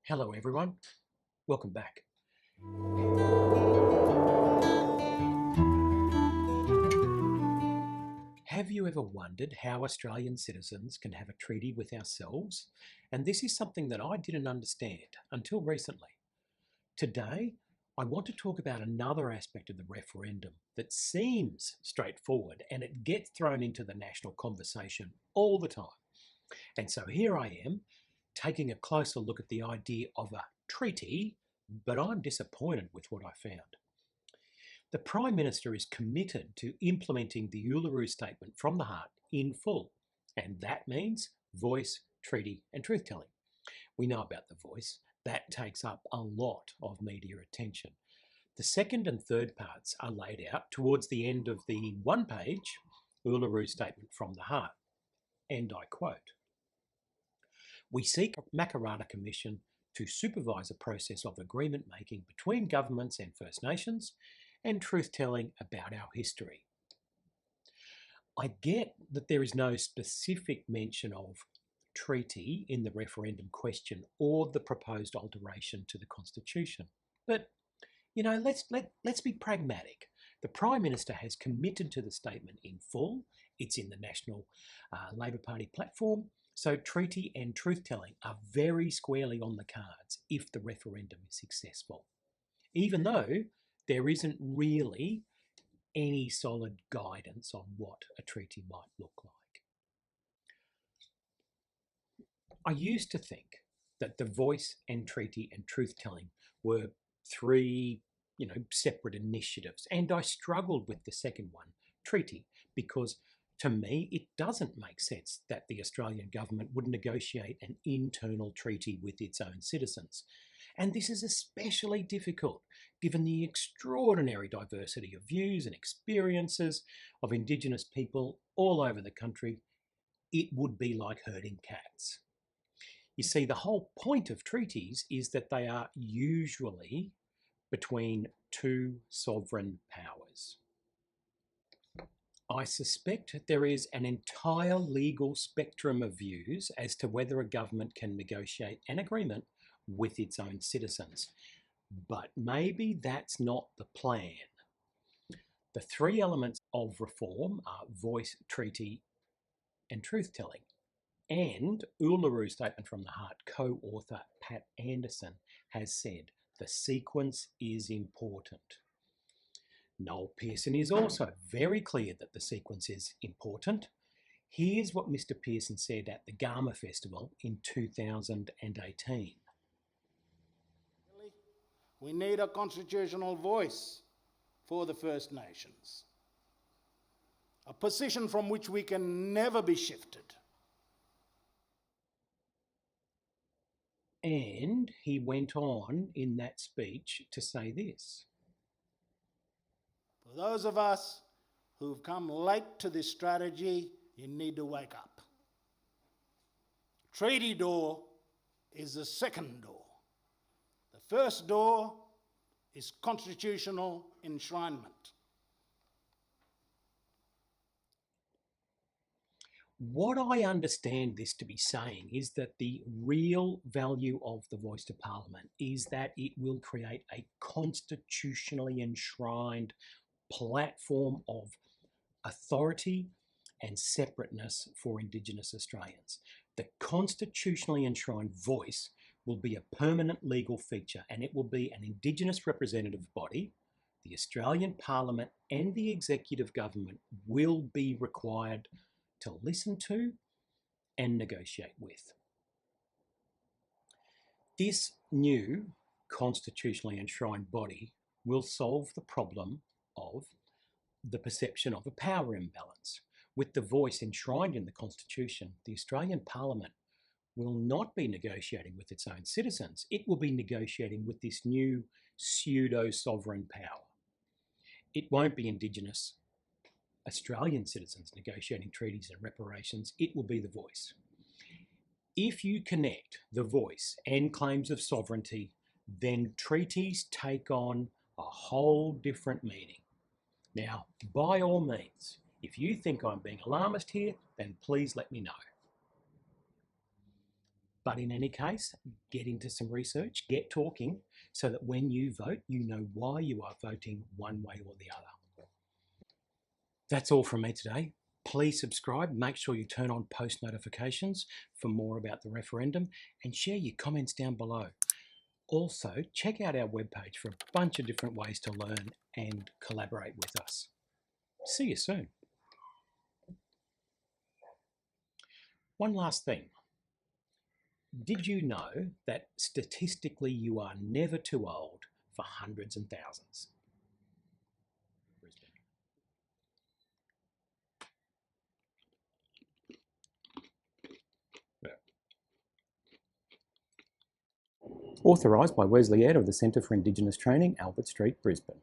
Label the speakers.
Speaker 1: Hello everyone, welcome back. Have you ever wondered how Australian citizens can have a treaty with ourselves? And this is something that I didn't understand until recently. Today, I want to talk about another aspect of the referendum that seems straightforward and it gets thrown into the national conversation all the time. And so here I am, taking a closer look at the idea of a treaty, but I'm disappointed with what I found. The Prime Minister is committed to implementing the Uluru Statement from the Heart in full, and that means voice, treaty and truth-telling. We know about the voice. That takes up a lot of media attention. The second and third parts are laid out towards the end of the one-page Uluru Statement from the Heart, and I quote, "We seek a Makarrata Commission to supervise a process of agreement making between governments and First Nations and truth-telling about our history." I get that there is no specific mention of treaty in the referendum question or the proposed alteration to the Constitution. But, let's be pragmatic. The Prime Minister has committed to the statement in full. It's in the National Labor Party platform. So treaty and truth-telling are very squarely on the cards if the referendum is successful, even though there isn't really any solid guidance on what a treaty might look like. I used to think that the voice and treaty and truth-telling were three, separate initiatives, and I struggled with the second one, treaty, because to me, it doesn't make sense that the Australian government would negotiate an internal treaty with its own citizens. And this is especially difficult given the extraordinary diversity of views and experiences of Indigenous people all over the country. It would be like herding cats. You see, the whole point of treaties is that they are usually between two sovereign powers. I suspect there is an entire legal spectrum of views as to whether a government can negotiate an agreement with its own citizens. But maybe that's not the plan. The three elements of reform are voice, treaty and truth-telling. And Uluru Statement from the Heart co-author Pat Anderson has said the sequence is important. Noel Pearson is also very clear that the sequence is important. Here's what Mr. Pearson said at the Gama Festival in 2018.
Speaker 2: We need a constitutional voice for the First Nations, a position from which we can never be shifted.
Speaker 1: And he went on in that speech to say this.
Speaker 2: For those of us who've come late to this strategy, you need to wake up. Treaty door is the second door. The first door is constitutional enshrinement.
Speaker 1: What I understand this to be saying is that the real value of the voice to Parliament is that it will create a constitutionally enshrined platform of authority and separateness for Indigenous Australians. The constitutionally enshrined voice will be a permanent legal feature, and it will be an Indigenous representative body. The Australian Parliament and the executive government will be required to listen to and negotiate with. This new constitutionally enshrined body will solve the problem of the perception of a power imbalance. With the voice enshrined in the Constitution, the Australian Parliament will not be negotiating with its own citizens. It will be negotiating with this new pseudo-sovereign power. It won't be Indigenous Australian citizens negotiating treaties and reparations. It will be the voice. If you connect the voice and claims of sovereignty, then treaties take on a whole different meaning. Now, by all means, if you think I'm being alarmist here, then please let me know. But in any case, get into some research, get talking, so that when you vote, you know why you are voting one way or the other. That's all from me today. Please subscribe, make sure you turn on post notifications for more about the referendum, and share your comments down below. Also, check out our webpage for a bunch of different ways to learn and collaborate with us. See you soon. One last thing. Did you know that statistically you are never too old for hundreds and thousands? Brisbane. Yeah. Authorised by Wesley Ed of the Centre for Indigenous Training, Albert Street, Brisbane.